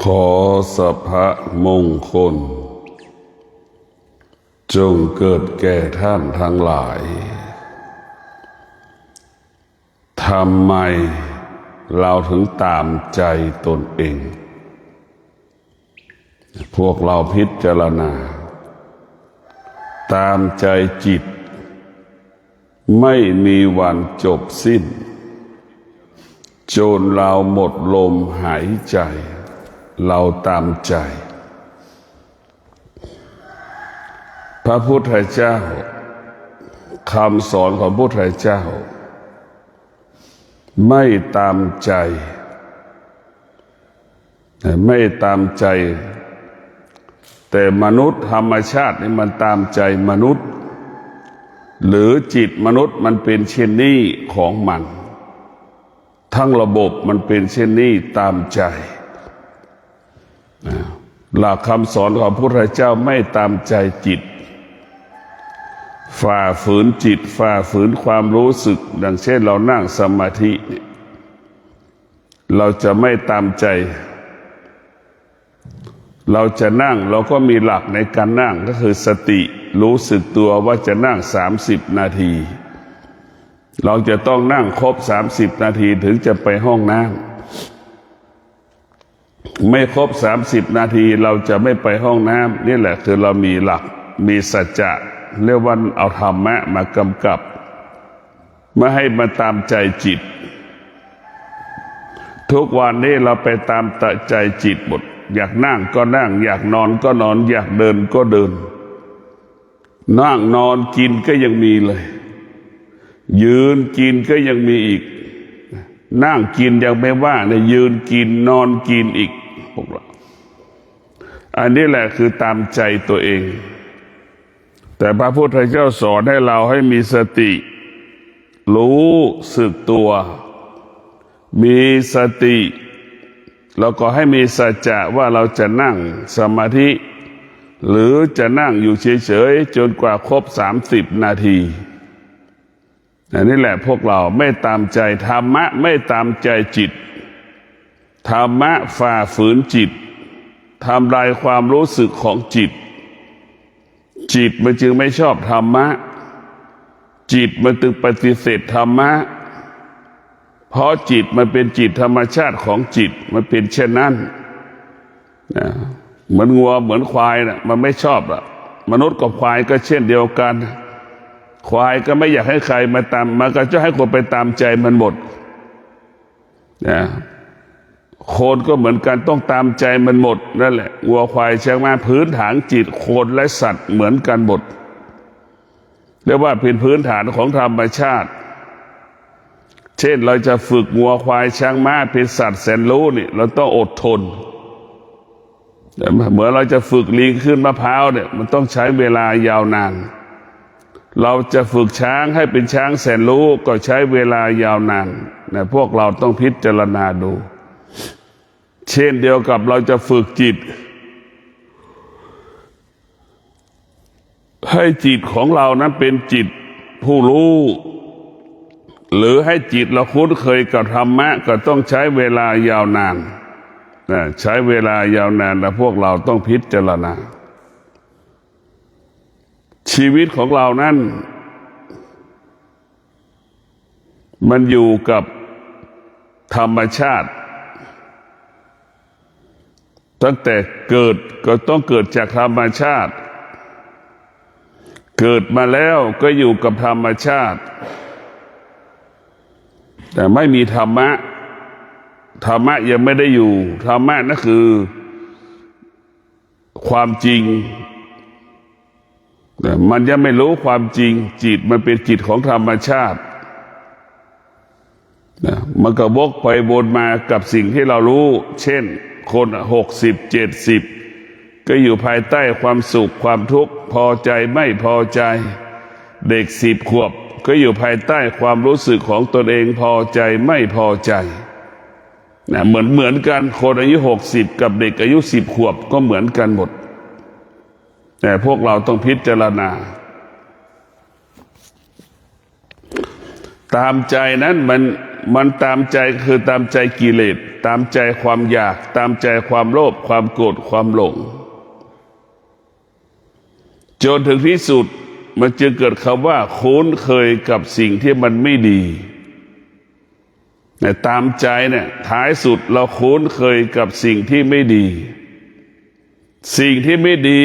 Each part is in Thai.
ขอสัพพะมงคลจงเกิดแก่ท่านทั้งหลายทำไมเราถึงตามใจตนเองพวกเราพิจารณาตามใจจิตไม่มีวันจบสิ้นจนเราหมดลมหายใจเราตามใจพระพุทธเจ้าคำสอนของพระพุทธเจ้าไม่ตามใจแต่มนุษย์ธรรมชาตินี่มันตามใจมนุษย์หรือจิตมนุษย์มันเป็นเช่นนี้ของมันทั้งระบบมันเป็นเช่นนี้ตามใจหลักคำสอนของพระพุทธเจ้าไม่ตามใจจิตฝ่าฝืนจิตฝ่าฝืนความรู้สึกดังเช่นเรานั่งสมาธิเราจะไม่ตามใจเราจะนั่งเราก็มีหลักในการนั่งก็คือสติรู้สึกตัวว่าจะนั่ง30 นาทีเราจะต้องนั่งครบ30 นาทีถึงจะไปห้องน้ำไม่ครบ30 นาทีเราจะไม่ไปห้องน้ำนี่แหละคือเรามีหลักมีสัจจะเรียกว่าเอาธรรมะมากำกับไม่ให้มาตามใจจิตทุกวันนี้เราไปตามใจจิตหมดอยากนั่งก็นั่งอยากนอนก็นอนอยากเดินก็เดินนั่งนอนกินก็ยังมีเลยยืนกินก็ยังมีอีกนั่งกินยังไม่ว่าเนี่ยยืนกินนอนกินอีกพวกเราอันนี้แหละคือตามใจตัวเองแต่พระพุทธเจ้าสอนให้เราให้มีสติรู้สึกตัวมีสติแล้วก็ให้มีสัจจะว่าเราจะนั่งสมาธิหรือจะนั่งอยู่เฉยๆจนกว่าครบ30 นาทีอันนี้แหละพวกเราไม่ตามใจธรรมะไม่ตามใจจิตธรรมะฝ่าฝืนจิตทำลายความรู้สึกของจิตมันจึงไม่ชอบธรรมะจิตมันจึงปฏิเสธธรรมะเพราะจิตมันเป็นจิตธรรมชาติของจิตมันเป็นเช่นนั้นเหมือนงัวเหมือนควายนะมันไม่ชอบอะมนุษย์กับควายก็เช่นเดียวกันควายก็ไม่อยากให้ใครมาตามมันก็จะให้คนไปตามใจมันหมดคนก็เหมือนกันต้องตามใจมันหมดนั่นแหละวัวควายช้างม้าพื้นฐานจิตคนและสัตว์เหมือนกันหมดเรียกว่าเป็นพื้นฐานของธรรมชาติเช่นเราจะฝึกวัวควายช้างม้าเป็นสัตว์แสนรู้นี่เราต้องอดทนเหมือนเราจะฝึกลิงขึ้นมะพร้าวเนี่ยมันต้องใช้เวลายาวนานเราจะฝึกช้างให้เป็นช้างแสนรู้ก็ใช้เวลายาวนานนะพวกเราต้องพิจารณาดูเช่นเดียวกับเราจะฝึกจิตให้จิตของเรานั้นเป็นจิตผู้รู้หรือให้จิตเราคุ้นเคยกับธรรมะก็ต้องใช้เวลายาวนานใช้เวลายาวนานและพวกเราต้องพิจารณาชีวิตของเรานั้นมันอยู่กับธรรมชาติตั้งแต่เกิดก็ต้องเกิดจากธรรมชาติเกิดมาแล้วก็อยู่กับธรรมชาติแต่ไม่มีธรรมะยังไม่ได้อยู่ธรรมะนั่นคือความจริงแต่มันยังไม่รู้ความจริงจิตมันเป็นจิตของธรรมชาติมันก็วกไปวนมากับสิ่งที่เรารู้เช่นคน60-70ก็อยู่ภายใต้ความสุขความทุกข์พอใจไม่พอใจเด็ก10 ขวบก็อยู่ภายใต้ความรู้สึกของตนเองพอใจไม่พอใจเหมือนกันคนอายุ60กับเด็กอายุ10 ขวบก็เหมือนกันหมดแต่พวกเราต้องพิจารณาตามใจนั้น มันตามใจคือตามใจกิเลสตามใจความอยากตามใจความโลภความโกรธความหลงจนถึงที่สุดมันจึงเกิดคำว่าคุ้นเคยกับสิ่งที่มันไม่ดีแต่ตามใจเนี่ยท้ายสุดเราคุ้นเคยกับสิ่งที่ไม่ดีสิ่งที่ไม่ดี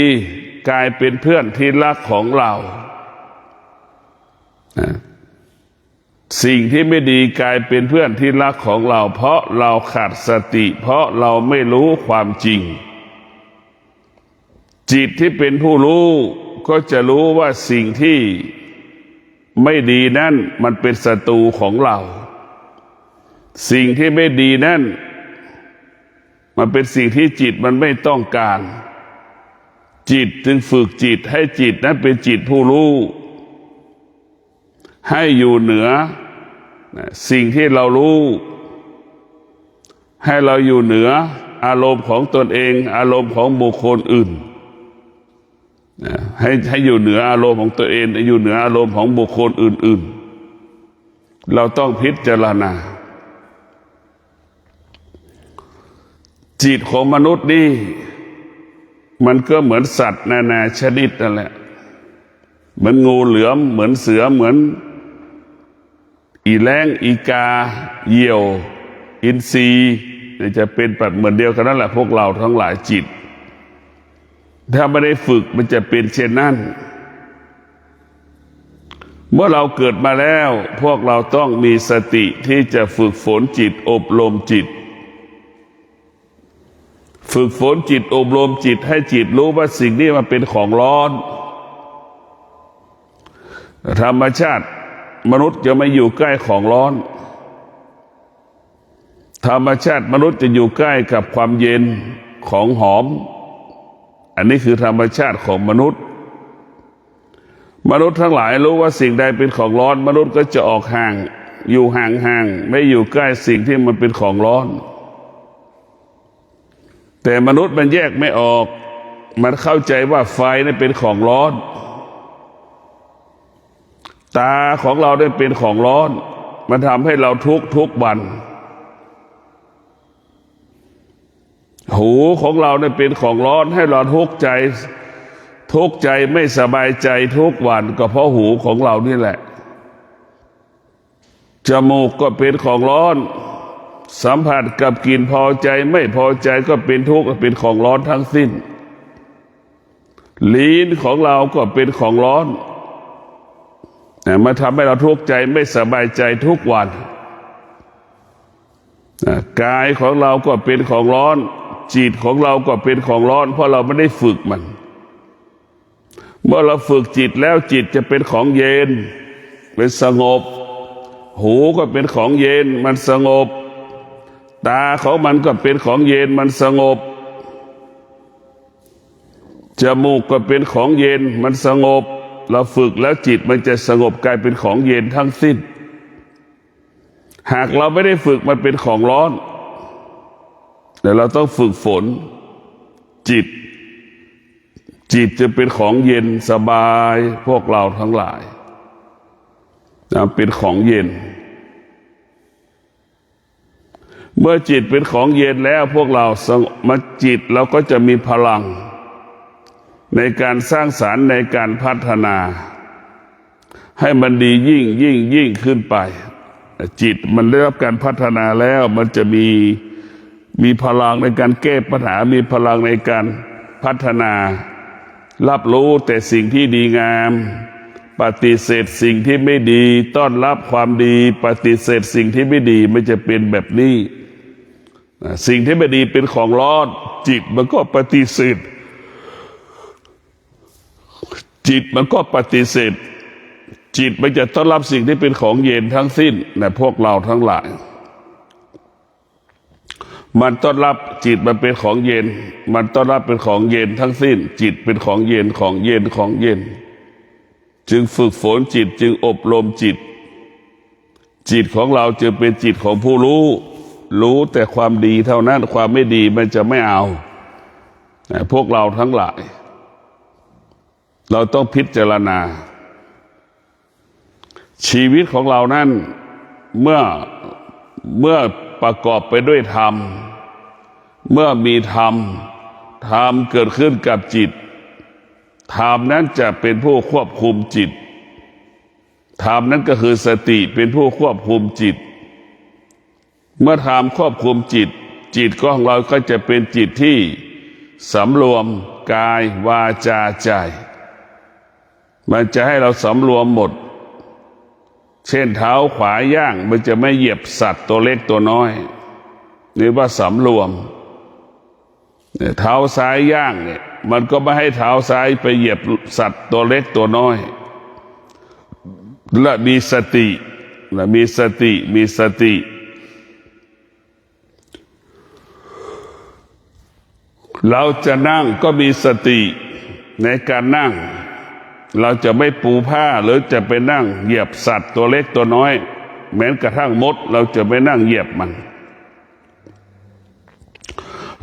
กลายเป็นเพื่อนที่รักของเราสิ่งที่ไม่ดีกลายเป็นเพื่อนที่รักของเราเพราะเราขาดสติเพราะเราไม่รู้ความจริงจิตที่เป็นผู้รู้ก็จะรู้ว่าสิ่งที่ไม่ดีนั่นมันเป็นศัตรูของเราสิ่งที่ไม่ดีนั่นมันเป็นสิ่งที่จิตมันไม่ต้องการจิตจึงฝึกจิตให้จิตนั้นเป็นจิตผู้รู้ให้อยู่เหนือสิ่งที่เรารู้ให้เราอยู่เหนืออารมณ์ของตนเองอารมณ์ของบุคคลอื่นให้อยู่เหนืออารมณ์ของตัวเองอยู่เหนืออารมณ์ของบุคคลอื่นๆเราต้องพิจารณาจิตของมนุษย์นี่มันก็เหมือนสัตว์นานาชนิดนั่นแหละเหมือนงูเหลือมเหมือนเสือเหมือนอีแร้งอีกาเหยี่ยวอินทรีจะเป็นแบบเหมือนเดียวกันนั่นแหละพวกเราทั้งหลายจิตถ้าไม่ได้ฝึกมันจะเป็นเช่นนั้นเมื่อเราเกิดมาแล้วพวกเราต้องมีสติที่จะฝึกฝนจิตอบรมจิตฝึกฝนจิตอบรมจิตให้จิตรู้ว่าสิ่งนี้มันเป็นของร้อนธรรมชาติมนุษย์จะไม่อยู่ใกล้ของร้อนธรรมชาติมนุษย์จะอยู่ใกล้กับความเย็นของหอมอันนี้คือธรรมชาติของมนุษย์ทั้งหลายรู้ว่าสิ่งใดเป็นของร้อนมนุษย์ก็จะออกห่างอยู่ห่างๆไม่อยู่ใกล้สิ่งที่มันเป็นของร้อนแต่มนุษย์มันแยกไม่ออกมันเข้าใจว่าไฟนี่เป็นของร้อนตาของเราได้เป็นของร้อนมันทำให้เราทุกวันหูของเราได้เป็นของร้อนให้เราทุกข์ใจไม่สบายใจทุกวันก็เพราะหูของเรานี่แหละจมูกก็เป็นของร้อนสัมผัสกับกลิ่นพอใจไม่พอใจก็เป็นทุกข์เป็นของร้อนทั้งสิ้นลิ้นของเราก็เป็นของร้อนมาทำให้เราทุกข์ใจไม่สบายใจทุกวันกายของเราก็เป็นของร้อนจิตของเราก็เป็นของร้อนเพราะเราไม่ได้ฝึกมันเมื่อเราฝึกจิตแล้วจิตจะเป็นของเย็นเป็นสงบหูก็เป็นของเย็นมันสงบตาของมันก็เป็นของเย็นมันสงบจมูกก็เป็นของเย็นมันสงบเราฝึกแล้วจิตมันจะสงบกลายเป็นของเย็นทั้งสิ้นหากเราไม่ได้ฝึกมันเป็นของร้อนแต่เราต้องฝึกฝนจิตจะเป็นของเย็นสบายพวกเราทั้งหลายเป็นของเย็นเมื่อจิตเป็นของเย็นแล้วพวกเรามาจิตเราก็จะมีพลังในการสร้างสรรค์ในการพัฒนาให้มันดียิ่งขึ้นไปจิตมันได้รับการพัฒนาแล้วมันจะมีพลังในการแก้ปัญหามีพลังในการพัฒนารับรู้แต่สิ่งที่ดีงามปฏิเสธสิ่งที่ไม่ดีต้อนรับความดีปฏิเสธสิ่งที่ไม่ดีมันจะเป็นแบบนี้สิ่งที่ไม่ดีเป็นของร้อนจิตมันก็ปฏิเสธจิตมันจะต้อนรับสิ่งที่เป็นของเย็นทั้งสิ้นนะพวกเราทั้งหลายมันต้อนรับจิตมันเป็นของเย็นมันต้อนรับเป็นของเย็นทั้งสิ้นจิตเป็นของเย็นจึงฝึกฝนจิตจึงอบรมจิตของเราจึงเป็นจิตของผู้รู้แต่ความดีเท่านั้นความไม่ดีมันจะไม่เอาพวกเราทั้งหลายเราต้องพิจารณาชีวิตของเรานั้นเมื่อ เมื่อประกอบไปด้วยธรรมเมื่อมีธรรมเกิดขึ้นกับจิตธรรมนั้นจะเป็นผู้ควบคุมจิตธรรมนั้นก็คือสติเป็นผู้ควบคุมจิตเมื่อธรรมควบคุมจิตของเราก็จะเป็นจิตที่สำรวมกายวาจาใจมันจะให้เราสำรวมหมดเช่นเท้าขวาย่างมันจะไม่เหยียบสัตว์ตัวเล็กตัวน้อยนี่ว่าสำรวมเท้าซ้ายย่างเนี่ยมันก็ไม่ให้เท้าซ้ายไปเหยียบสัตว์ตัวเล็กตัวน้อยและมีสติเราจะนั่งก็มีสติในการนั่งเราจะไม่ปูผ้าหรือจะไปนั่งเหยียบสัตว์ตัวเล็กตัวน้อยแม้กระทั่งมดเราจะไม่นั่งเหยียบมัน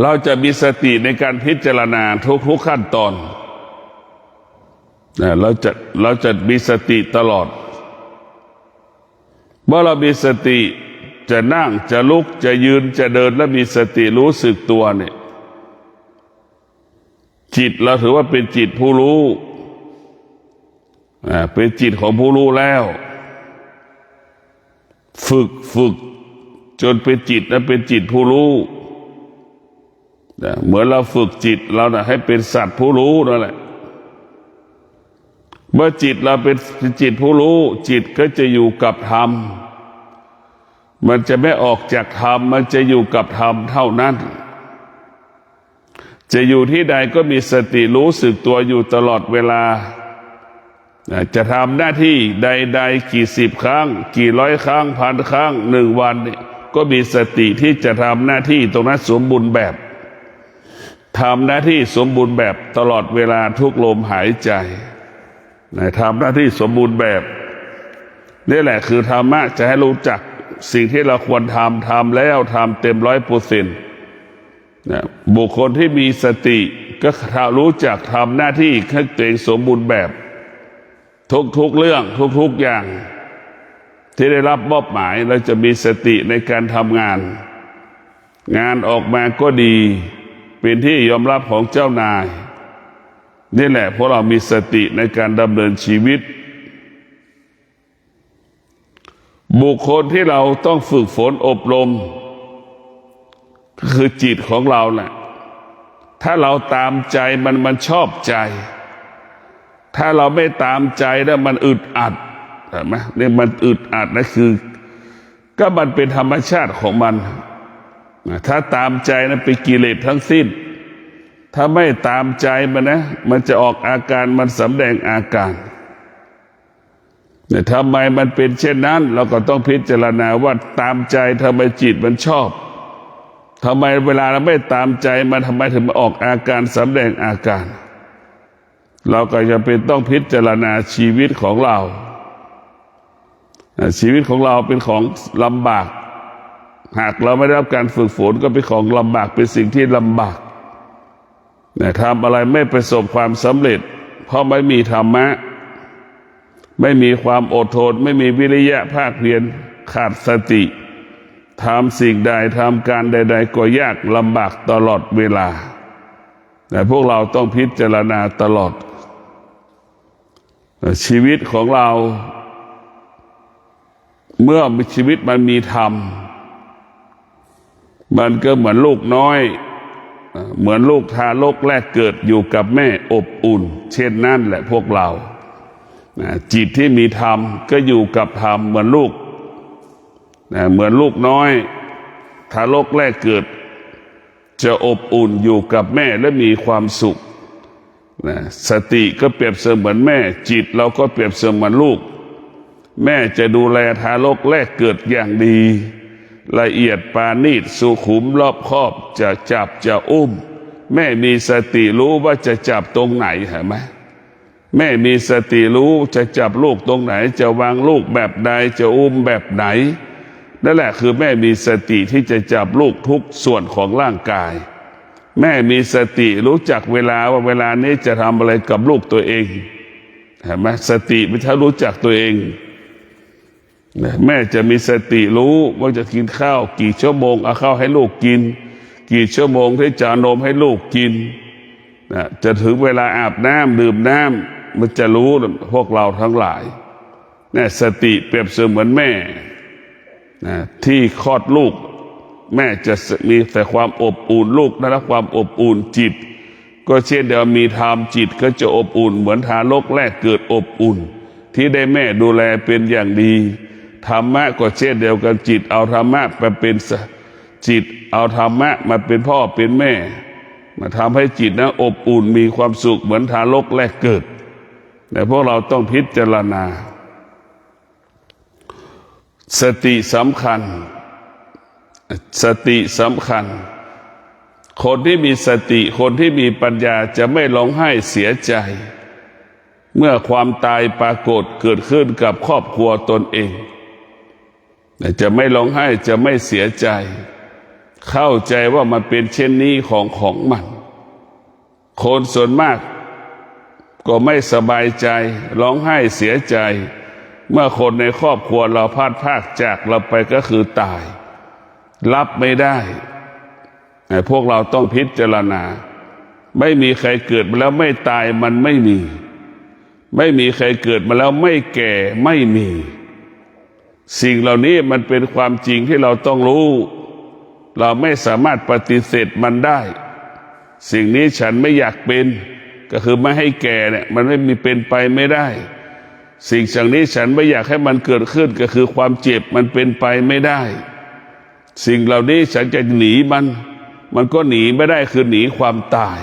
เราจะมีสติในการพิจารณาทุกขั้นตอนเราจะมีสติตลอดเมื่อเรามีสติจะนั่งจะลุกจะยืนจะเดินและมีสติรู้สึกตัวเนี่ยจิตเราถือว่าเป็นจิตผู้รู้เป็นจิตของผู้รู้แล้วฝึกจนเป็นจิตและเป็นจิตผู้รู้เหมือนเราฝึกจิตเราให้เป็นสัตว์ผู้รู้นั่นแหละเมื่อจิตเราเป็นจิตผู้รู้จิตก็จะอยู่กับธรรมมันจะไม่ออกจากธรรมมันจะอยู่กับธรรมเท่านั้นจะอยู่ที่ใดก็มีสติรู้สึกตัวอยู่ตลอดเวลาจะทำหน้าที่ใดๆกี่สิบครั้งกี่ร้อยครั้งพันครั้งหนึ่งวันนี่ก็มีสติที่จะทำหน้าที่ตรงนั้นสมบูรณ์แบบทำหน้าที่สมบูรณ์แบบตลอดเวลาทุกลมหายใจทำหน้าที่สมบูรณ์แบบนี่แหละคือธรรมะจะให้รู้จักสิ่งที่เราควรทำแล้วทำเต็ม100%บุคคลที่มีสติก็รู้จักทำหน้าที่ให้ตัวเองสมบูรณ์แบบทุกเรื่องทุกอย่างที่ได้รับมอบหมายเราจะมีสติในการทำงานออกมาก็ดีเป็นที่ยอมรับของเจ้านายนี่แหละเพราะเรามีสติในการดำเนินชีวิตบุคคลที่เราต้องฝึกฝนอบรมก็คือจิตของเราแหละถ้าเราตามใจมันชอบใจถ้าเราไม่ตามใจแล้วมันอึดอัดเห็นไหมนี่มันอึดอัดนะคือก็มันเป็นธรรมชาติของมันถ้าตามใจนั้นเป็นกิเลสทั้งสิ้นถ้าไม่ตามใจมันจะออกอาการมันสำแดงอาการทำไมมันเป็นเช่นนั้นเราก็ต้องพิจารณาว่าตามใจทำไมจิตมันชอบทำไมเวลาเราไม่ตามใจมันทำไมถึงมาออกอาการสำแดงอาการเราก็จะเป็นต้องพิจารณาชีวิตของเราชีวิตของเราเป็นของลำบากหากเราไม่ได้รับการฝึกฝนก็เป็นของลำบากเป็นสิ่งที่ลำบากทำอะไรไม่ประสบความสำเร็จเพราะไม่มีธรรมะไม่มีความอดทนไม่มีวิริยะภาคเพียรขาดสติทำสิ่งใดทำการใดๆก็ยากลำบากตลอดเวลาแต่พวกเราต้องพิจารณาตลอดชีวิตของเราเมื่อชีวิตมันมีธรรมมันก็เหมือนลูกน้อยเหมือนลูกทารกแรกเกิดอยู่กับแม่อบอุ่นเช่นนั้นแหละพวกเราจิตที่มีธรรมก็อยู่กับธรรมเหมือนลูกน้อยทารกแรกเกิดจะอบอุ่นอยู่กับแม่และมีความสุขสติก็เปรียบเสมือนแม่จิตเราก็เปรียบเสมือนลูกแม่จะดูแลทารกแรกเกิดอย่างดีละเอียดปราณีตสุขุมรอบคอบจะจับจะอุ้มแม่มีสติรู้ว่าจะจับตรงไหนเห็นไหมแม่มีสติรู้จะจับลูกตรงไหนจะวางลูกแบบใดจะอุ้มแบบไหนนั่นแหละคือแม่มีสติที่จะจับลูกทุกส่วนของร่างกายแม่มีสติรู้จักเวลาว่าเวลานี้จะทำอะไรกับลูกตัวเองเห็นไหมสติมันถ้ารู้จักตัวเอง แม่จะมีสติรู้ว่าจะกินข้าวกี่ชั่วโมงเอาข้าวให้ลูกกินกี่ชั่วโมงที่จะนมให้ลูกกินจะถึงเวลาอาบน้ำดื่มน้ำมันจะรู้พวกเราทั้งหลายสติเปรียบเสมือนแม่ที่คลอดลูกแม่จะมีแต่ความอบอุ่นลูกได้รับความอบอุ่นจิตก็เช่นเดียวมีธรรมจิตก็จะอบอุ่นเหมือนทารกแรกเกิดอบอุ่นที่ได้แม่ดูแลเป็นอย่างดีธรรมะก็เช่นเดียวกันจิตเอาธรรมะมาเป็นจิตเอาธรรมะมาเป็นพ่อเป็นแม่มาทำให้จิตนั้นอบอุ่นมีความสุขเหมือนทารกแรกเกิดแต่พวกเราต้องพิจารณาสติสำคัญสติสำคัญคนที่มีสติคนที่มีปัญญาจะไม่ร้องไห้เสียใจเมื่อความตายปรากฏเกิดขึ้นกับครอบครัวตนเองจะไม่ร้องไห้จะไม่เสียใจเข้าใจว่ามันเป็นเช่นนี้ของมันคนส่วนมากก็ไม่สบายใจร้องไห้เสียใจเมื่อคนในครอบครัวเราพลาดพลาดจากเราไปก็คือตายรับไม่ได้พวกเราต้องพิจารณาไม่มีใครเกิดมาแล้วไม่ตายมันไม่มีไม่มีใครเกิดมาแล้วไม่แก่ไม่มีสิ่งเหล่านี้มันเป็นความจริงที่เราต้องรู้เราไม่สามารถปฏิเสธมันได้สิ่งนี้ฉันไม่อยากเป็นก็คือไม่ให้แก่เนี่ยมันไม่มีเป็นไปไม่ได้สิ่งอย่างนี้ฉันไม่อยากให้มันเกิดขึ้นก็คือความเจ็บมันเป็นไปไม่ได้สิ่งเหล่านี้ฉันจะหนีมันก็หนีไม่ได้คือหนีความตาย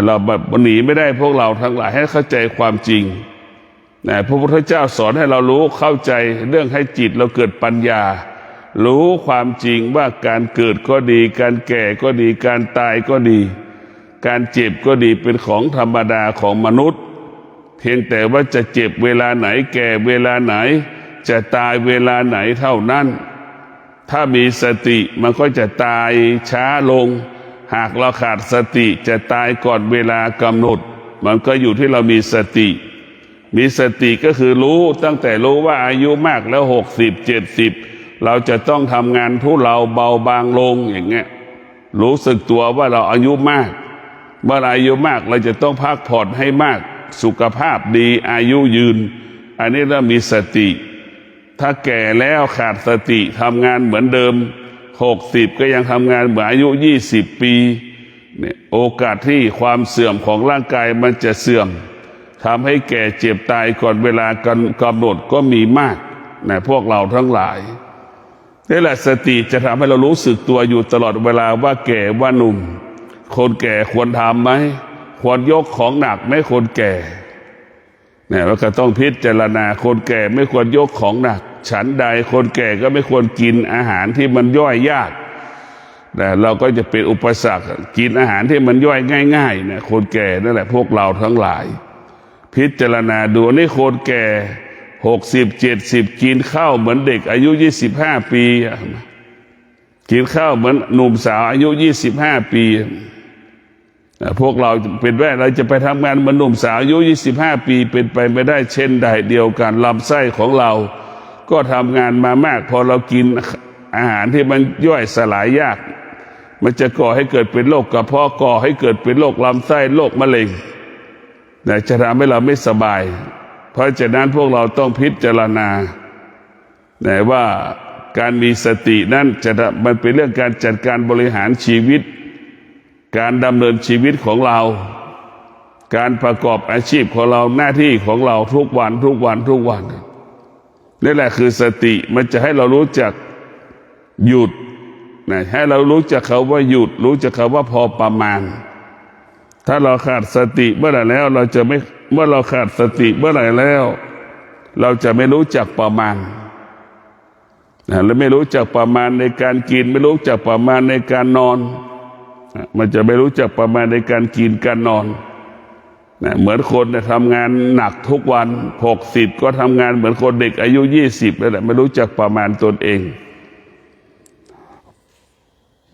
เราแบบหนีไม่ได้พวกเราทั้งหลายให้เข้าใจความจริงพระพุทธเจ้าสอนให้เรารู้เข้าใจเรื่องให้จิตเราเกิดปัญญารู้ความจริงว่าการเกิดก็ดีการแก่ก็ดีการตายก็ดีการเจ็บก็ดีเป็นของธรรมดาของมนุษย์เพียงแต่ว่าจะเจ็บเวลาไหนแก่เวลาไหนจะตายเวลาไหนเท่านั้นถ้ามีสติมันก็จะตายช้าลงหากเราขาดสติจะตายก่อนเวลากำหนดมันก็อยู่ที่เรามีสติก็คือรู้ตั้งแต่รู้ว่าอายุมากแล้ว60-70เราจะต้องทำงานทุเลาเบาบางลงอย่างเงี้ยรู้สึกตัวว่าเราอายุมากเมื่ออายุมากเราจะต้องพักผ่อนให้มากสุขภาพดีอายุยืนอันนี้เรามีสติถ้าแก่แล้วขาดสติทำงานเหมือนเดิม60ก็ยังทำงานเหมือนอายุ20ปีเนี่ยโอกาสที่ความเสื่อมของร่างกายมันจะเสื่อมทำให้แก่เจ็บตายก่อนเวลากำหนดก็มีมากนะพวกเราทั้งหลายนี่แหละสติจะทำให้เรารู้สึกตัวอยู่ตลอดเวลาว่าแก่ว่าหนุ่มคนแก่ควรทำไหมควรยกของหนักไหมคนแก่เนี่ยเราก็ต้องพิจารณาคนแก่ไม่ควรยกของหนักฉันใดคนแก่ก็ไม่ควรกินอาหารที่มันย่อยยากแต่เราก็จะเป็นอุปสรรคกินอาหารที่มันย่อยง่ายๆเนี่ยคนแก่นั่นแหละพวกเราทั้งหลายพิจารณาดูนี่คนแก่60-70กินข้าวเหมือนเด็กอายุ25ปีกินข้าวเหมือนหนุ่มสาวอายุ25ปีพวกเราเป็นแว่เราจะไปทำงานเหมือนหนุ่มสาวอายุ25ปีเป็นไปไม่ได้เช่นใดเดียวกันลำไส้ของเราก็ทำงานมามากพอเรากินอาหารที่มันย่อยสลายยากมันจะก่อให้เกิดเป็นโรคกระเพาะก่อให้เกิดเป็นโรคลำไส้โรคมะเร็งจะทำให้เราไม่สบายเพราะฉะนั้นพวกเราต้องพิจารณาว่าการมีสตินั้นมันเป็นเรื่องการจัดการบริหารชีวิตการดำเนินชีวิตของเราการประกอบอาชีพของเราหน้าที่ของเราทุกวันนี่แหละคือสติมันจะให้เรารู้จักหยุดให้เรารู้จักคำว่าหยุดรู้จักคำว่าพอประมาณถ้าเราขาดสติเมื่อไหร่แล้วเราจะไม่เมื่อเราขาดสติเมื่อไหร่แล้วเราจะไม่รู้จักประมาณและไม่รู้จักประมาณในการกินไม่รู้จักประมาณในการนอนมันจะไม่รู้จักประมาณในการกินการนอนเหมือนคนทำงานหนักทุกวัน60ก็ทำงานเหมือนคนเด็กอายุ20นั่นแหละไม่รู้จักประมาณตนเอง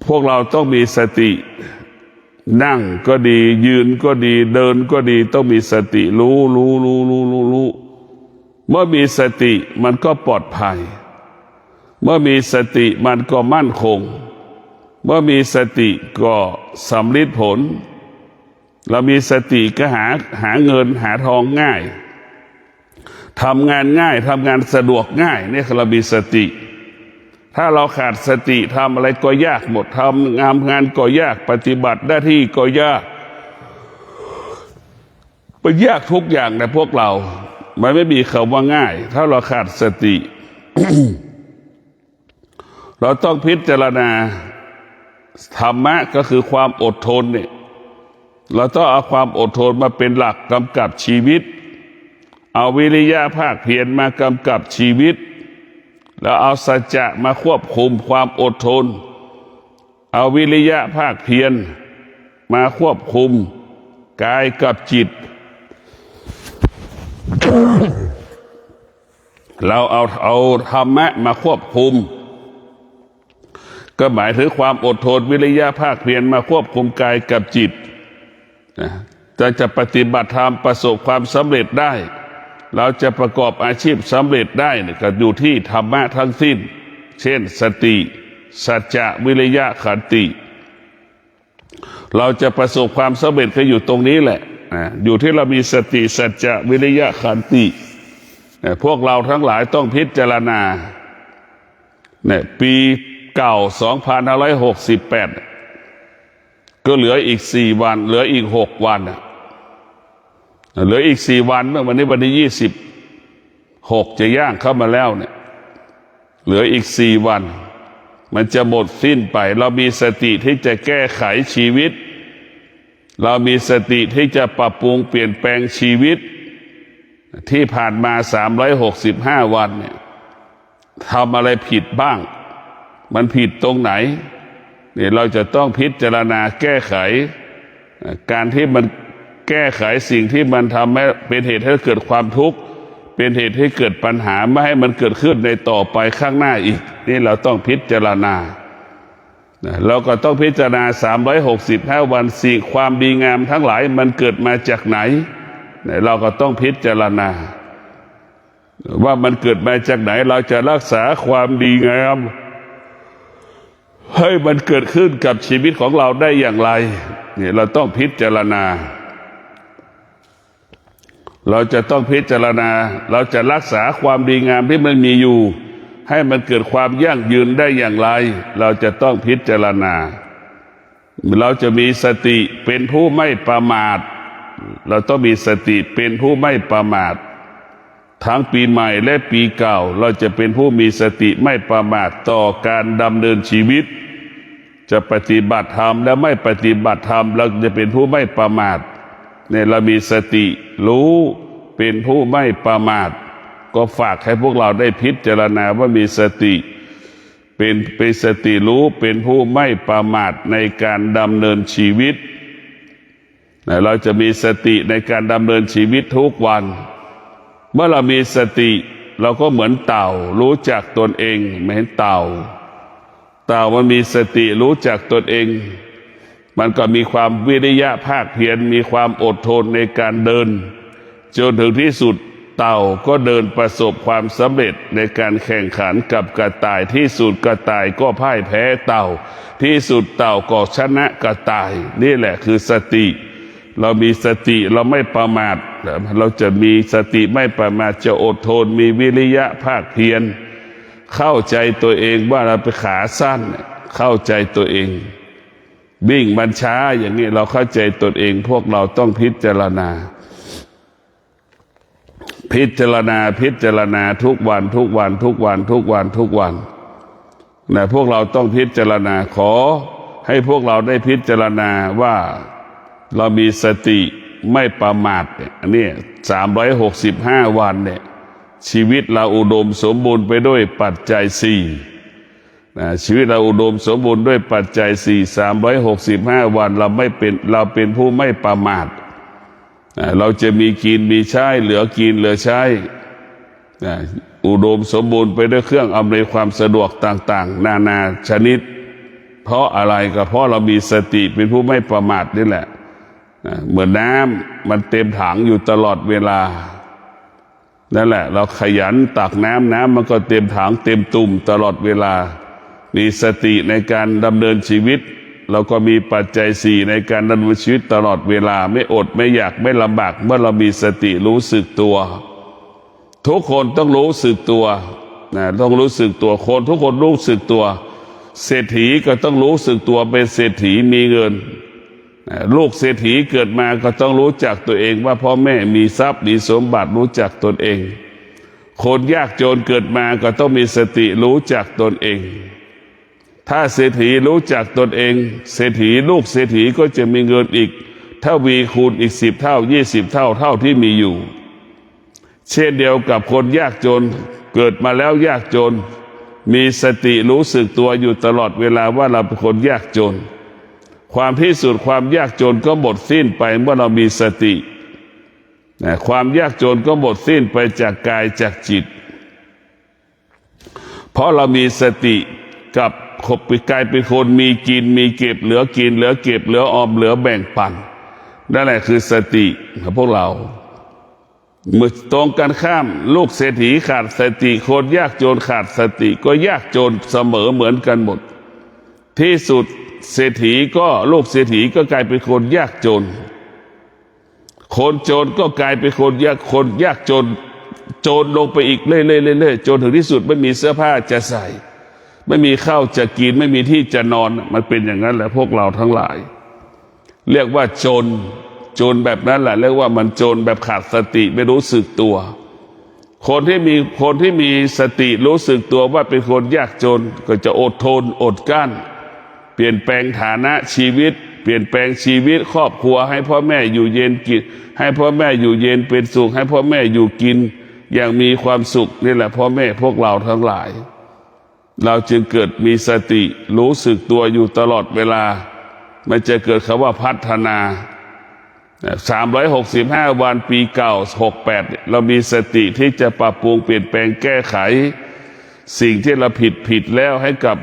พวกเราต้องมีสตินั่งก็ดียืนก็ดีเดินก็ดีต้องมีสติรู้ เมื่อมีสติมันก็ปลอดภัยเมื่อมีสติมันก็มั่นคงเมื่อมีสติก็สำลิดผลเรามีสติก็หาเงินหาทองง่ายทำงานง่ายทำงานสะดวกง่ายนี่คือเรามีสติถ้าเราขาดสติทำอะไรก็ยากหมดทำงานก็ยากปฏิบัติหน้าที่ก็ยากมันยากทุกอย่างในพวกเรามันไม่มีคำว่าง่ายถ้าเราขาดสติ เราต้องพิจารณาธรรมะก็คือความอดทนเนี่ยเราต้องเอาความอดทนมาเป็นหลักกำกับชีวิตเอาวิริยะภาคเพียรมากำกับชีวิตแล้วเอาสัจจะมาควบคุมความอดทนเอาวิริยะภาคเพียรมาควบคุมกายกับจิตเราเอาธรรมะมาควบคุมก็หมายถึงความอดทนวิริยะภาคเพียรมาควบคุมกายกับจิตจะปฏิบัติธรรมประสบความสำเร็จได้เราจะประกอบอาชีพสำเร็จได้ก็อยู่ที่ธรรมะทั้งสิ้นเช่นสติสัจจะวิริยะขันติเราจะประสบความสำเร็จก็อยู่ตรงนี้แหละอยู่ที่เรามีสติสัจจะวิริยะขันติพวกเราทั้งหลายต้องพิจารณาเนี่ยปีเก่า2568ก็เหลืออีก4 วันเหลืออีก6 วันเหลืออีก4 วันเมื่อวันนี้วันที่26จะย่างเข้ามาแล้วเนี่ยเหลืออีก4 วันมันจะหมดสิ้นไปเรามีสติที่จะแก้ไขชีวิตเรามีสติที่จะปรับปรุงเปลี่ยนแปลงชีวิตที่ผ่านมา365 วันเนี่ยทำอะไรผิดบ้างมันผิดตรงไหนเนี่ยเราจะต้องพิจารณาแก้ไขการที่มันแก้ไขสิ่งที่มันทำให้เป็นเหตุให้เกิดความทุกข์เป็นเหตุให้เกิดปัญหาไม่ให้มันเกิดขึ้นในต่อไปข้างหน้าอีกนี่เราต้องพิจารณาเราก็ต้องพิจารณา365 วันสิ่งความดีงามทั้งหลายมันเกิดมาจากไหนเราก็ต้องพิจารณาว่ามันเกิดมาจากไหนเราจะรักษาความดีงามให้มันเกิดขึ้นกับชีวิตของเราได้อย่างไรเนี่ยเราต้องพิจารณาเราจะต้องพิจารณาเราจะรักษาความดีงามที่มันมีอยู่ให้มันเกิดความยั่งยืนได้อย่างไรเราจะต้องพิจารณาเราจะมีสติเป็นผู้ไม่ประมาทเราต้องมีสติเป็นผู้ไม่ประมาททั้งปีใหม่และปีเก่าเราจะเป็นผู้มีสติไม่ประมาทต่อการดำเนินชีวิตจะปฏิบัติธรรมและไม่ปฏิบัติธรรมเราจะเป็นผู้ไม่ประมาทเนี่ยเรามีสติรู้เป็นผู้ไม่ประมาทก็ฝากให้พวกเราได้พิจารณาว่ามีสติเป็นสติรู้เป็นผู้ไม่ประมาทในการดำเนินชีวิตเราจะมีสติในการดำเนินชีวิตทุกวันเมื่อเรามีสติเราก็เหมือนเต่ารู้จักตนเองไม่เห็นเต่ามันมีสติรู้จักตนเองมันก็มีความวิริยะภาคเพียรมีความอดทนในการเดินจนถึงที่สุดเต่าก็เดินประสบความสำเร็จในการแข่งขันกับกระต่ายที่สุดกระต่ายก็พ่ายแพ้เต่าที่สุดเต่าก็ชนะกระต่ายนี่แหละคือสติเรามีสติเราไม่ประมาทเราจะมีสติไม่ประมาทจะอดทนมีวิริยะภาคเพียรเข้าใจตัวเองว่าเราเป็นขาสั้นเข้าใจตัวเองวิ่งมันช้าอย่างนี้เราเข้าใจตนเองพวกเราต้องพิจารณาทุกวันนะพวกเราต้องพิจารณาขอให้พวกเราได้พิจารณาว่าเรามีสติไม่ประมาทเนี่ย365 วันเนี่ยชีวิตเราอุดมสมบูรณ์ไปด้วยปัจจัย4ชีวิตเราอุดมสมบูรณ์ด้วยปัจจัย365 วันเราเป็นผู้ไม่ประมาทเราจะมีกินมีใช้เหลือกินเหลือใช้อุดมสมบูรณ์ไปด้วยเครื่องอำนวยความสะดวกต่างๆนานาชนิดเพราะอะไรก็เพราะเรามีสติเป็นผู้ไม่ประมาทนี่แหละเหมือนน้ำมันเต็มถังอยู่ตลอดเวลา นั่นแหละเราขยันตักน้ำมันก็เต็มถังเต็มตุ่มตลอดเวลามีสติในการดำเนินชีวิตเราก็มีปัจจัยสี่ในการดำเนินชีวิตตลอดเวลาไม่อดไม่อยากไม่ลำบากเมื่อเรามีสติรู้สึกตัวทุกคนต้องรู้สึกตัวนะต้องรู้สึกตัวคนทุกคนรู้สึกตัวเศรษฐีก็ต้องรู้สึกตัวเป็นเศรษฐีมีเงินลูกเศรษฐีเกิดมาก็ต้องรู้จักตัวเองว่าพ่อแม่มีทรัพย์มีสมบัติรู้จักตนเองคนยากจนเกิดมาก็ต้องมีสติรู้จักตนเองถ้าเศรษฐีรู้จักตนเองเศรษฐีลูกเศรษฐีก็จะมีเงินอีกถ้าวีคูณอีก10 เท่า20 เท่าเท่าที่มีอยู่เช่นเดียวกับคนยากจนเกิดมาแล้วยากจนมีสติรู้สึกตัวอยู่ตลอดเวลาว่าเราเป็นคนยากจนความที่สุดความยากจนก็หมดสิ้นไปเมื่อเรามีสติความยากจนก็หมดสิ้นไปจากกายจากจิตเพราะเรามีสติกับกลายเป็นคนมีกินมีเก็บเหลือกินเหลือเก็บเหลือออมเหลือแบ่งปันนั่นแหละคือสติของพวกเราเมื่อตรงกันข้ามลูกเศรษฐีขาดสติคนยากจนขาดสติก็ยากจนเสมอเหมือนกันหมดที่สุดเศรษฐีก็ลูกเศรษฐีก็กลายเป็นคนยากจนคนจนก็กลายเป็นคนยากจนจนลงไปอีกเรื่อยๆจนถึงที่สุดไม่มีเสื้อผ้าจะใส่ไม่มีข้าวจะกินไม่มีที่จะนอนมันเป็นอย่างนั้นแหละพวกเราทั้งหลายเรียกว่าจนแบบนั้นแหละเรียกว่ามันจนแบบขาดสติไม่รู้สึกตัวคนที่มีสติรู้สึกตัวว่าเป็นคนยากจนก็จะอดทนอดกลั้นเปลี่ยนแปลงฐานะชีวิตเปลี่ยนแปลงชีวิตครอบครัวให้พ่อแม่อยู่เย็นกินให้พ่อแม่อยู่เย็นเป็นสุขให้พ่อแม่อยู่กินอย่างมีความสุขนี่แหละพ่อแม่พวกเราทั้งหลายเราจึงเกิดมีสติรู้สึกตัวอยู่ตลอดเวลามันจะเกิดคำว่าพัฒนา365 วันปีเก่า68เรามีสติที่จะปรับปรุงเปลี่ยนแปลงแก้ไขสิ่งที่เราผิดแล้วให้กับ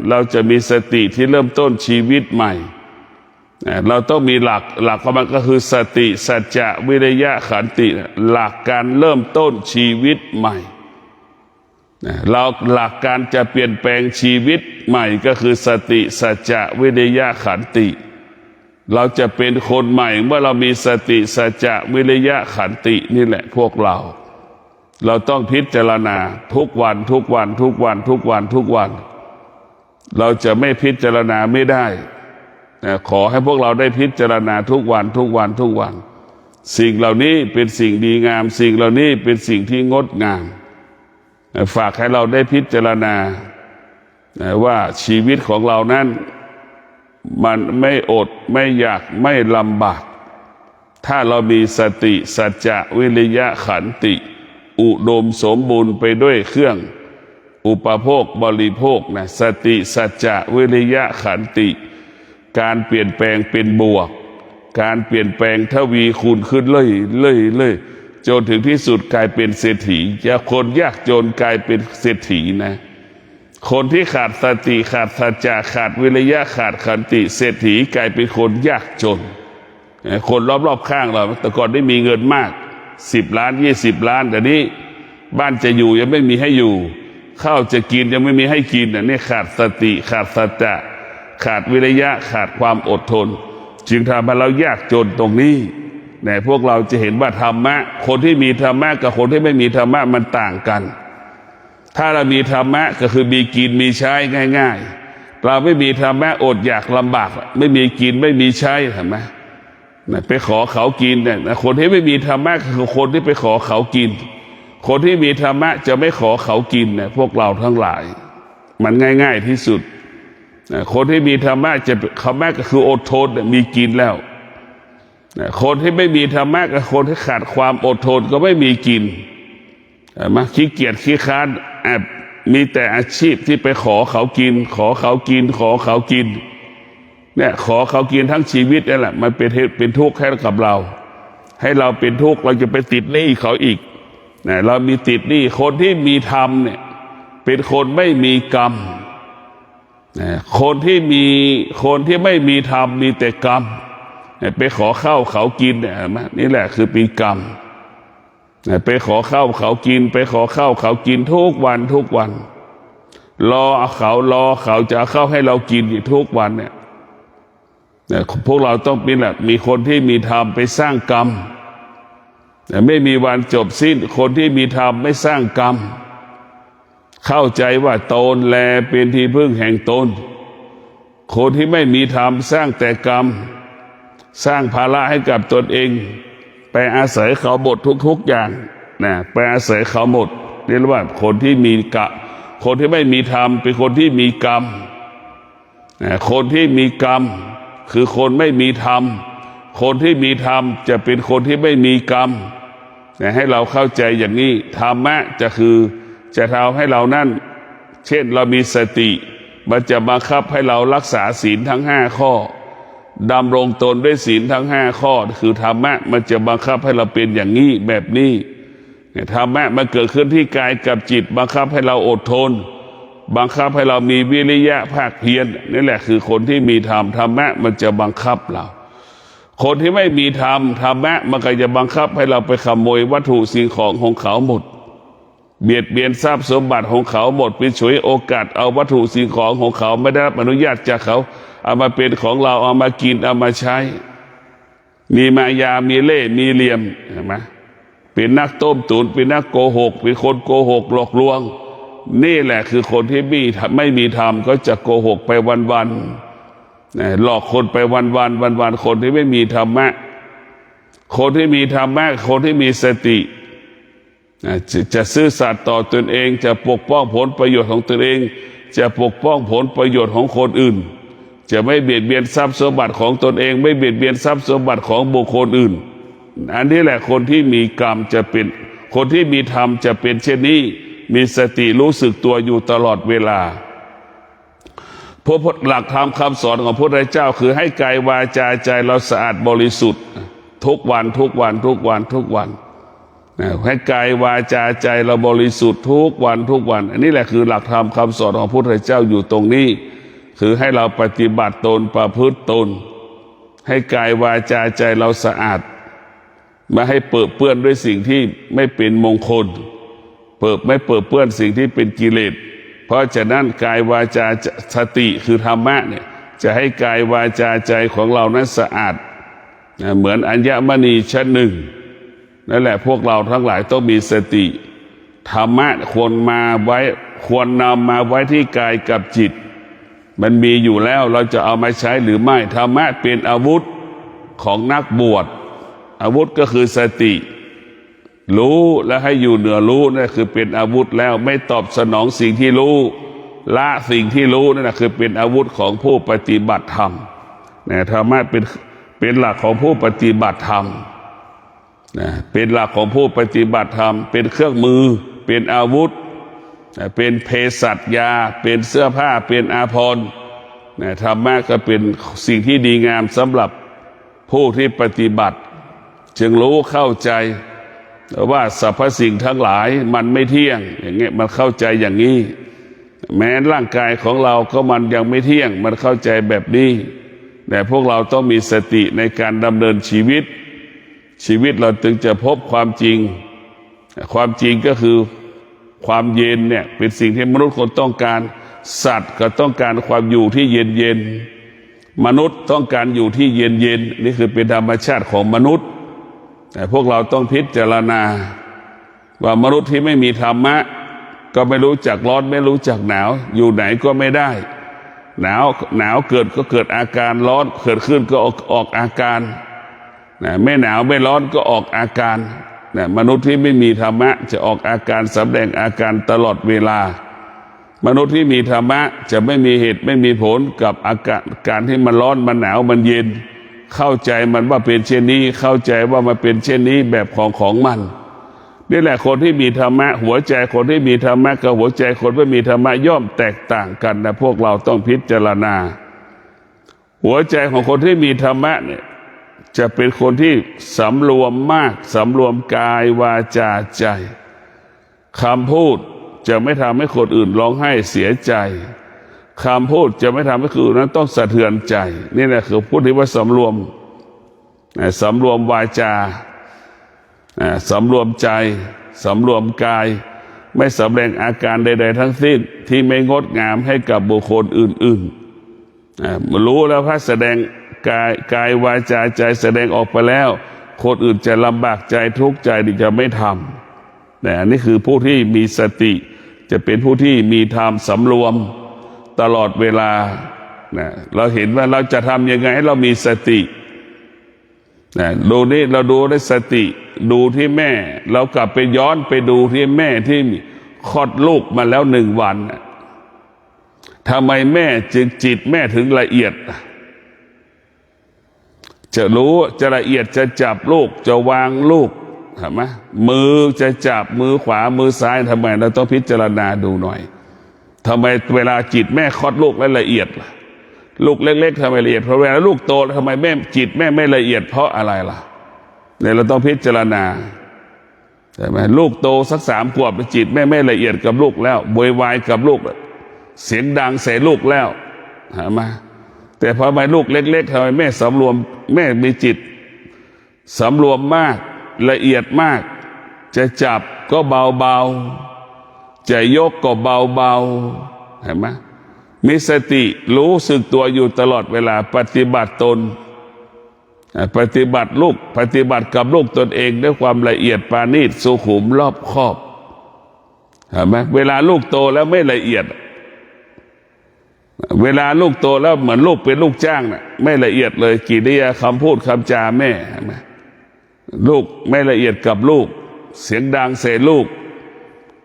เราจะมีสติที่เริ่มต้นชีวิตใหม่เราต้องมีหลักของมันก็คือสติสัจจะวิริยะขันติหลักการเริ่มต้นชีวิตใหม่เราหลักการจะเปลี่ยนแปลงชีวิตใหม่ก็คือสติสัจจะวิริยะขันติเราจะเป็นคนใหม่เมื่อเรามีสติสัจจะวิริยะขันตินี่แหละพวกเราต้องพิจารณาทุกวันเราจะไม่พิจารณาไม่ได้ขอให้พวกเราได้พิจารณาทุกวันสิ่งเหล่านี้เป็นสิ่งดีงามสิ่งเหล่านี้เป็นสิ่งที่งดงามฝากให้เราได้พิจารณาว่าชีวิตของเรานั้นมันไม่อดไม่อยากไม่ลำบากถ้าเรามีสติสัจจะวิริยะขันติอุดมสมบูรณ์ไปด้วยเครื่องอุปโภคบริโภคสติสัจจะวิริยะขันติการเปลี่ยนแปลงเป็นบวกการเปลี่ยนแปลงทวีคูณขึ้นเรื่อยจนถึงที่สุดกลายเป็นเศรษฐีจากคนยากจนกลายเป็นเศรษฐีนะคนที่ขาดสติขาดสัจจะขาดวิริยะขาดขันติเศรษฐีกลายเป็นคนยากจนคนรอบๆข้างเราแต่ก่อนได้มีเงินมาก10 ล้าน20 ล้านแต่นี้บ้านจะอยู่ยังไม่มีให้อยู่ข้าวจะกินยังไม่มีให้กินนี่ขาดสติขาดสัจจะขาดวิริยะขาดความอดทนจึงทำให้เรายากจนตรงนี้พวกเราจะเห็นว่าธรรมะคนที่มีธรรมะกับคนที่ไม่มีธรรมะมันต่างกันถ้าเรามีธรรมะก็คือมีกินมีใช้ง่ายๆเราไม่มีธรรมะอดอยากลำบากไม่มีกินไม่มีใช้เห็นไหมไปขอเขากินคนที่ไม่มีธรรมะคือคนที่ไปขอเขากินคนที่มีธรรมะจะไม่ขอเขากินพวกเราทั้งหลายมันง่ายๆที่สุดคนที่มีธรรมะจะธรรมะก็คืออดทนมีกินแล้วคนที่ไม่มีธรรมะกับคนที่ขาดความอดทนก็ไม่มีกินมาขี้เกียจขี้ค้านมีแต่อาชีพที่ไปขอเขากินขอเขากินขอเขากินขอเขากินทั้งชีวิตนั่นแหละมันเป็นทุกข์ให้กับเราให้เราเป็นทุกข์เราจะไปติดหนี้เขาอีกเรามีติดหนี้คนที่มีธรรมเป็นคนไม่มีกรรมคนที่ไม่มีธรรมมีแต่กรรมไปขอข้าวเขากินนี่แหละคือปีกรรม ไปขอข้าวเขากินไปขอข้าวเขากินทุกวันทุกวันรอเขาจะเอาข้าวให้เรากินอยู่ทุกวันเนี่ยพวกเราต้องเป็นแหละมีคนที่มีธรรมไปสร้างกรรมไม่มีวันจบสิ้นคนที่มีธรรมไม่สร้างกรรมเข้าใจว่าตนแลเป็นที่พึ่งแห่งตนคนที่ไม่มีธรรมสร้างแต่กรรมสร้างภาระให้กับตนเองไปอาศัยเขาหมดทุกอย่างนะไปอาศัยเขาหมดเรียกว่าคนที่มีคนที่ไม่มีธรรมเป็นคนที่มีกรรมคนที่มีกรรมคือคนไม่มีธรรมคนที่มีธรรมจะเป็นคนที่ไม่มีกรรมให้เราเข้าใจอย่างนี้ธรรมะจะทำให้เรานั่นเช่นเรามีสติมันจะบังคับให้เรารักษาศีลทั้ง5ข้อดำรงตนด้วยศีลทั้ง5ข้อคือธรรมะมันจะบังคับให้เราเป็นอย่างนี้แบบนี้ธรรมะมันเกิดขึ้นที่กายกับจิตบังคับให้เราอดทนบังคับให้เรามีวิริยะภาคเพียรนี่แหละคือคนที่มีธรรมธรรมะมันจะบังคับเราคนที่ไม่มีธรรมธรรมะมันก็จะบังคับให้เราไปขโมยวัตถุสิ่งของเขาหมดเบียดเบียนทรัพย์สมบัติของเขาหมดไปฉวยโอกาสเอาวัตถุสิ่งของเขาไม่ได้รับอนุญาตจากเขาเอามาเป็นของเราเอามากินเอามาใช้มีมายามีเล่ห์มีเหลี่ยมเห็นไหมเป็นนักต้มตุ๋นเป็นนักโกหกเป็นคนโกหกหลอกลวงนี่แหละคือคนที่ไม่มีธรรมก็จะโกหกไปวันหลอกคนไปวันคนที่ไม่มีธรรมะคนที่มีธรรมะคนที่มีสติจะซื่อสัตย์ต่อตนเองจะปกป้องผลประโยชน์ของตนเองจะปกป้องผลประโยชน์ของคนอื่นจะไม่เบียดเบียนทรัพย์สมบัติของตนเองไม่เบียดเบียนทรัพย์สมบัติของบุคคลอื่นอันนี้แหละคนที่มีกรรมจะเป็นคนที่มีธรรมจะเป็นเช่นนี้มีสติรู้สึกตัวอยู่ตลอดเวลาเพราะหลักธรรมคำสอนของพระพุทธเจ้าคือให้กายวาจาใจเราสะอาดบริสุทธิ์ทุกวันให้กายวาจาใจเราบริสุทธิ์ทุกวันอันนี้แหละคือหลักธรรมคำสอนของพระพุทธเจ้าอยู่ตรงนี้คือให้เราปฏิบัติตนประพฤติตนให้กายวาจาใจเราสะอาดไม่ให้เปื้อนด้วยสิ่งที่ไม่เป็นมงคลไม่เปื้อนสิ่งที่เป็นกิเลสเพราะฉะนั้นกายวาจาสติคือธรรมะเนี่ยจะให้กายวาจาใจของเรานั้นสะอาดเหมือนอัญมณีชั้นหนึ่งนั่นแหละพวกเราทั้งหลายต้องมีสติธรรมะควรนำมาไว้ที่กายกับจิตมันมีอยู่แล้วเราจะเอามาใช้หรือไม่ธรรมะเป็นอาวุธของนักบวชอาวุธก็คือสติรู้และให้อยู่เหนือรู้นั่นคือเป็นอาวุธแล้วไม่ตอบสนองสิ่งที่รู้ละสิ่งที่รู้นั่นคือเป็นอาวุธของผู้ปฏิบัติธรรมธรรมะเป็นหลักของผู้ปฏิบัติธรรมเป็นหลักของผู้ปฏิบัติธรรมเป็นเครื่องมือเป็นอาวุธเป็นเภสัชยาเป็นเสื้อผ้าเป็นอาภรณ์ธรรมะก็เป็นสิ่งที่ดีงามสำหรับผู้ที่ปฏิบัติจึงรู้เข้าใจว่าสรรพสิ่งทั้งหลายมันไม่เที่ยงอย่างเงี้ยมันเข้าใจอย่างนี้แม้ร่างกายของเราก็มันยังไม่เที่ยงมันเข้าใจแบบนี้แต่พวกเราต้องมีสติในการดำเนินชีวิตเราจึงจะพบความจริงก็คือความเย็นเนี่ยเป็นสิ่งที่มนุษย์คนต้องการสัตว์ก็ต้องการความอยู่ที่เย็นมนุษย์ต้องการอยู่ที่เย็นนี่คือเป็นธรรมชาติของมนุษย์แต่พวกเราต้องพิจารณาว่ามนุษย์ที่ไม่มีธรรมะก็ไม่รู้จักร้อนไม่รู้จักหนาวอยู่ไหนก็ไม่ได้หนาวเกิดก็เกิดอาการร้อนเกิดขึ้นก็ออกอาการไม่หนาวไม่ร้อนก็ออกอาการมนุษย์ที่ไม่มีธรรมะจะออกอาการแสดงอาการตลอดเวลามนุษย์ที่มีธรรมะจะไม่มีเหตุไม่มีผลกับอาการที่มันร้อนมันหนาวมันเย็นเข้าใจมันว่าเป็นเช่นนี้เข้าใจว่ามันเป็นเช่นนี้แบบของมันนี่แหละคนที่มีธรรมะหัวใจคนที่มีธรรมะกับหัวใจคนไม่มีธรรมะย่อมแตกต่างกันนะพวกเราต้องพิจารณาหัวใจของคนที่มีธรรมะเนี่ยจะเป็นคนที่สำรวมมากสำรวมกายวาจาใจคำพูดจะไม่ทำให้คนอื่นร้องไห้เสียใจคำพูดจะไม่ทำให้คนอื่นนั้นต้องสะเทือนใจนี่แหละคือพูดที่ว่าสำรวมวาจา สำรวมใจสำรวมกายไม่แสดงอาการใดๆทั้งสิ้นที่ไม่งดงามให้กับบุคคลอื่นๆรู้แล้วพระแสดงกายวาจาใจแสดงออกไปแล้วคนอื่นจะลำบากใจทุกข์ใจที่จะไม่ทำอันนี้คือผู้ที่มีสติจะเป็นผู้ที่มีธรรมสำรวมตลอดเวลาเราเห็นว่าเราจะทำยังไงให้เรามีสติดูนี่เราดูได้สติดูที่แม่เรากลับไปย้อนไปดูที่แม่ที่คลอดลูกมาแล้ว1 วันทำไมแม่จึงจิตแม่ถึงละเอียดจะรู้จะละเอียดจะจับลูกจะวางลูกเห็นไหมมือจะจับมือขวามือซ้ายทำไมเราต้องพิจารณาดูหน่อยทำไมเวลาจิตแม่คลอดลูกแล้วละเอียดล่ะลูกเล็กๆทำไมละเอียดเพราะเวลาลูกโตทำไมแม่จิตแม่ไม่ละเอียดเพราะอะไรล่ะเนี่ยเราต้องพิจารณาใช่ไหมลูกโตสัก3 ขวบจิตแม่ไม่ละเอียดกับลูกแล้วโวยวายกับลูกเสียงดังใส่ลูกแล้วเห็นไหมแต่พอมาลูกเล็กๆทำไมแม่สำรวมแม่มีจิตสำรวมมากละเอียดมากจะจับก็เบาๆจะยกก็เบาๆเห็นไหมมีสติรู้สึกตัวอยู่ตลอดเวลาปฏิบัติตนปฏิบัติลูกปฏิบัติกับลูกตนเองด้วยความละเอียดปราณีตสุขุมรอบคอบเห็นไหมเวลาลูกโตแล้วไม่ละเอียดเวลาลูกโตแล้วเหมือนลูกเป็นลูกจ้างไม่ละเอียดเลยกิริยาคำพูดคำจาแม่เห็นไหมลูกไม่ละเอียดกับลูกเสียงดังใส่ลูก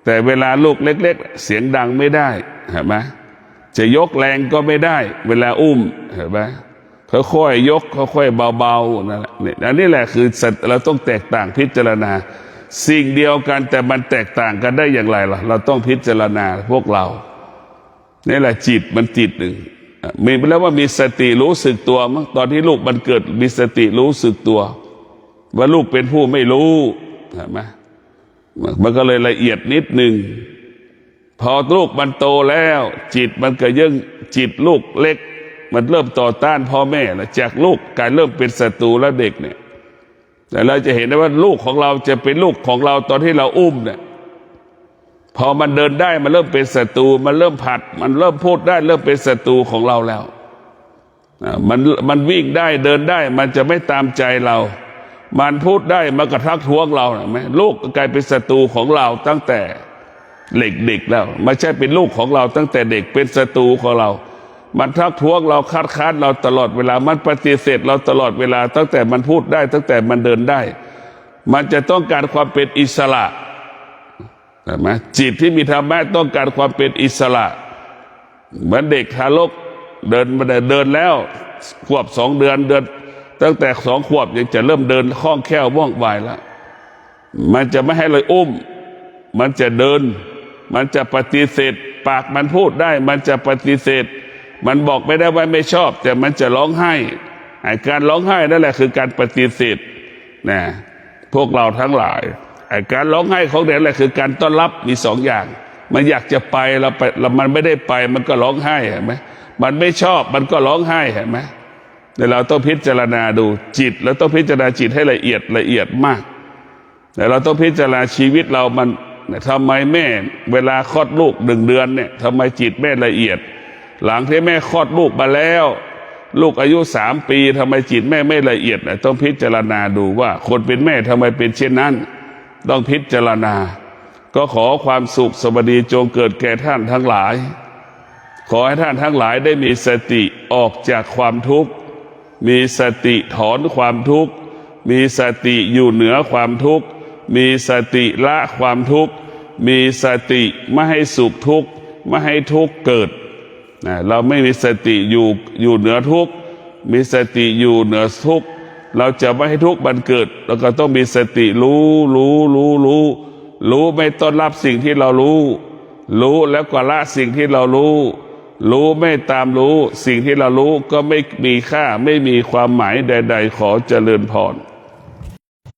แต่เวลาลูกเล็กๆเสียงดังไม่ได้เห็นไหมจะยกแรงก็ไม่ได้เวลาอุ้มเห็นไหมค่อยๆยกค่อยๆเบาๆนั่นแหละอันนี้แหละคือเราต้องแตกต่างพิจารณาสิ่งเดียวกันแต่มันแตกต่างกันได้อย่างไรล่ะเราต้องพิจารณาพวกเรานี่แหละจิตมันจิตหนึ่งมีไปแล้วว่ามีสติรู้สึกตัวมั้งตอนที่ลูกมันเกิดมีสติรู้สึกตัวว่าลูกเป็นผู้ไม่รู้เห็นไหมมันก็เลยละเอียดนิดหนึ่งพอลูกมันโตแล้วจิตมันก็ยังจิตลูกเล็กมันเริ่มต่อต้านพ่อแม่แล้วจากลูกกลายเริ่มเป็นศัตรูแล้วเด็กเนี่ยแต่เราจะเห็นได้ว่าลูกของเราจะเป็นลูกของเราตอนที่เราอุ้มเนี่ยพอมันเดินได้มันเริ่มเป็นศัตรูมันเริ่มผัดมันเริ่มพูดได้เริ่มเป็นศัตรูของเราแล้วมันวิ่งได้เดินได้มันจะไม่ตามใจเรามันพูดได้มันกระทักท้วงเราเห็นไหมลูกกลายเป็นศัตรูของเราตั้งแต่เด็กแล้วไม่ใช่เป็นลูกของเราตั้งแต่เด็กเป็นศัตรูของเรามันทักท้วงเราคัดค้านเราตลอดเวลามันปฏิเสธเราตลอดเวลาตั้งแต่มันพูดได้ตั้งแต่มันเดินได้มันจะต้องการความเป็นอิสระใช่ไหมจิตที่มีธรรมะต้องการความเป็นอิสระเหมือนเด็กทารกเดินแล้วขวบ2 เดือนตั้งแต่2 ขวบยังจะเริ่มเดินคล่องแคล่วว่องไวแล้วมันจะไม่ให้เลยอุ้มมันจะเดินมันจะปฏิเสธปากมันพูดได้มันจะปฏิเสธมันบอกไม่ได้ว่าไม่ชอบแต่มันจะร้องไห้การร้องไห้นั่นแหละคือการปฏิเสธนะพวกเราทั้งหลายการร้องไห้ของเด็กแหละคือการต้อนรับมี2 อย่างมันอยากจะไปแล้วมันไม่ได้ไปมันก็ร้องไห้เห็นไหมมันไม่ชอบมันก็ร้องไห้เห็นไหมแต่เราต้องพิจารณาดูจิตเราต้องพิจารณาจิตให้ละเอียดมากแต่เราต้องพิจารณาชีวิตเรามันทำไมแม่เวลาคลอดลูก1 เดือนเนี่ยทำไมจิตแม่ละเอียดหลังที่แม่คลอดลูกมาแล้วลูกอายุ3 ปีทำไมจิตแม่ไม่ละเอียดต้องพิจารณาดูว่าคนเป็นแม่ทำไมเป็นเช่นนั้นต้องพิจารณาก็ขอความสุขสวัสดีจงเกิดแก่ท่านทั้งหลายขอให้ท่านทั้งหลายได้มีสติออกจากความทุกข์มีสติถอนความทุกข์มีสติอยู่เหนือความทุกข์มีสติละความทุกข์มีสติไม่ให้สุขทุกข์ไม่ให้ทุกข์เกิดเราไม่มีสติอยู่เหนือทุกข์มีสติอยู่เหนือทุกข์เราจะไม่ให้ทุกข์บังเกิดเราก็ต้องมีสติรู้ไม่ต้อนรับสิ่งที่เรารู้แล้วก็ละสิ่งที่เรารู้ไม่ตามรู้สิ่งที่เรารู้ก็ไม่มีค่าไม่มีความหมายใดๆขอเจริญพร